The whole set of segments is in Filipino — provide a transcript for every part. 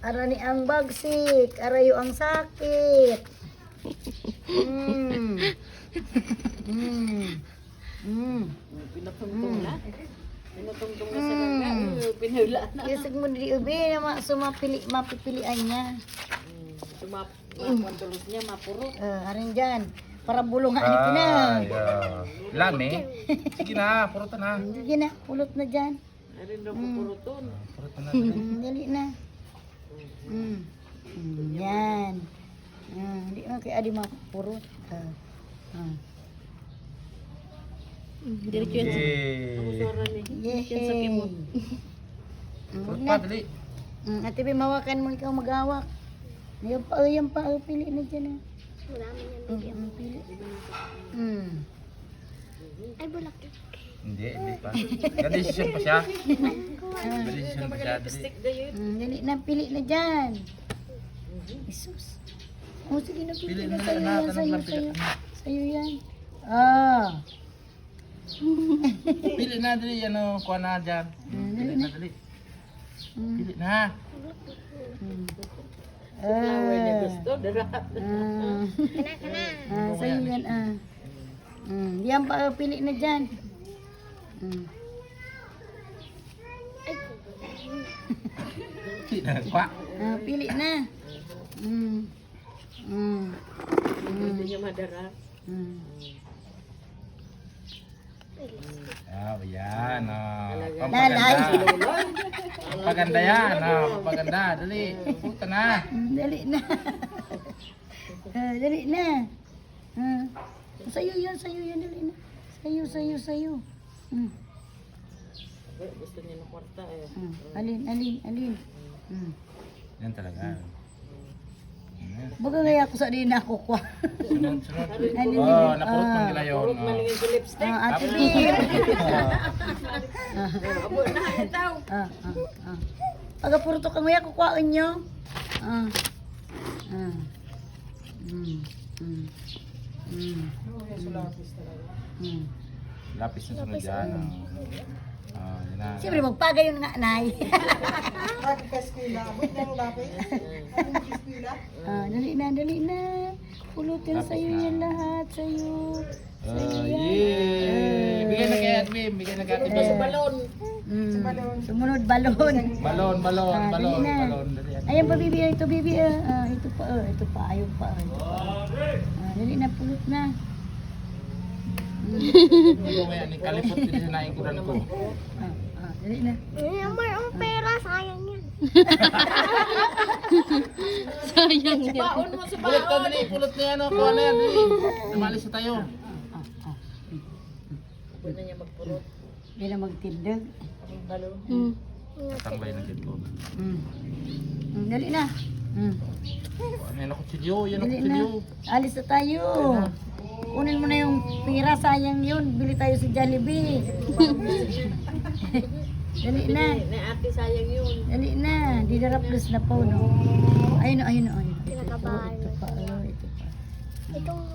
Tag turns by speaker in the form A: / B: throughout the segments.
A: Arani ang bagsik, arayo ang sakit. Mm. Mm. Mm.
B: Pinatungtong na. Pinatungtong na sa daga. Pinula na.
A: Isig mo di ubi na mapipilian niya.
B: Mapuntulog niya, mapuro.
A: Arin dyan. Para bulong ni Pinang.
C: Lami. Sige na, purutan na.
A: Sige na, pulot na dyan.
B: Arin daw pupuruton.
C: Purutan na.
A: Dali na. Yan. Hindi mo kaya di mapurot.
D: Diretso yan.
A: Yay.
C: Purut pa, dali.
A: Ate Bi, mawakan mo ikaw magawak. Yan pa, pili na dyan.
D: Wala man yan.
A: Pili.
D: Ay, bulak yun.
C: Hindi pa. Gadesisyon pa siya. Gadesisyon pa siya, dali.
A: Dali na, pili na dyan. Jesus. Sige na, pili na sa'yo yan, sa'yo. Sa'yo yan.
C: Pili na, dali. Ano, kuha na dyan. Pili na, dali. Pili na.
B: Flower niya gusto, dara.
A: Sa'yo yan, Diyan pa, pili na dyan.
C: Pili na, kuha.
A: Pili na.
B: Hindi niya madara.
C: Yan.
A: Lalay.
C: Pampaganda yan. Pampaganda. Dali. Puta na.
A: Dali na. Dali na. Sa'yo yan, dali na. Sa'yo.
B: Gusto niya ng kwarta eh.
A: Alin.
C: Yan talaga.
A: Baga ngaya ako sa din ako kwa.
C: Sunod. Napurot man nila yun.
B: Purot malingin ko lipstick.
A: Ate Bim.
B: Abo na, itaw.
A: Pagka puro to kang ngaya kukwaan nyo.
C: Lapis na sunod yan. Yan na.
A: Siyempre magpagay yung nga nay. Dali na. Pulutin sa'yo yan lahat. Sa'yo.
C: Yay! Bigay na kay Admin. Bigay na kay Admin.
B: Sa balon.
A: Sumunod balon.
C: Balon.
A: Dali na.
C: Dali yan.
A: Ayan pa bibi. Ito bibi. Ito pa. Ayaw pa. Dali na. Pulot na.
C: Ito ngayon. Kalipot din sa naingkuran ko.
A: Dali na.
D: Ang pera, sayang yan.
B: Sayang yan. Baon mo sa
C: Pulot ka
B: baon.
C: dali. Pulot na yan. Kuha na yan. Dali. Lumalis na tayo.
B: Pwede niya magpurot.
A: Hindi na magtindag.
B: Ang balon.
C: Tangbay ng dito.
A: Dali na.
C: Yan ako chilyo. Yan ako
A: Dali
C: chilyo.
A: na. Alis na tayo. Kunin mo na yung pira, sayang yun. Bili tayo sa Jollibee. Dali na.
B: Na ate, sayang yun.
A: Dali na. Di daraplos na po, no? Ayun.
D: Pinakabahan.
A: Ito pa.
D: Itong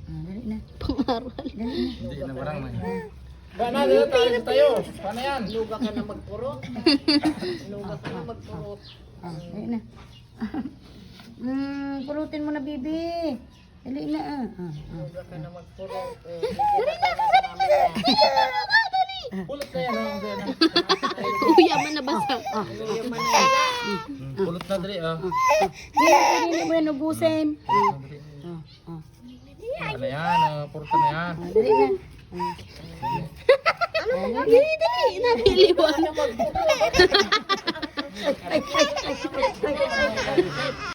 A: Dali na.
C: Hindi na barang na. Bana, dito tayo tayo. Paano yan?
B: Luga ka na magpurot. Luga ka na magpurot.
A: Dali na. Pulutin mo na, bibi. Dali na.
B: Luga ka na magpurot. Bigyan na tayo sa namin.
C: Pulot na yan.
D: kuya man nabasa.
B: Yaman na yan.
C: Pulot na dali.
A: Hindi mo yan ubusin.
C: Ano yan? Purot na yan.
A: Dali na.
D: Dali, nabiliwan.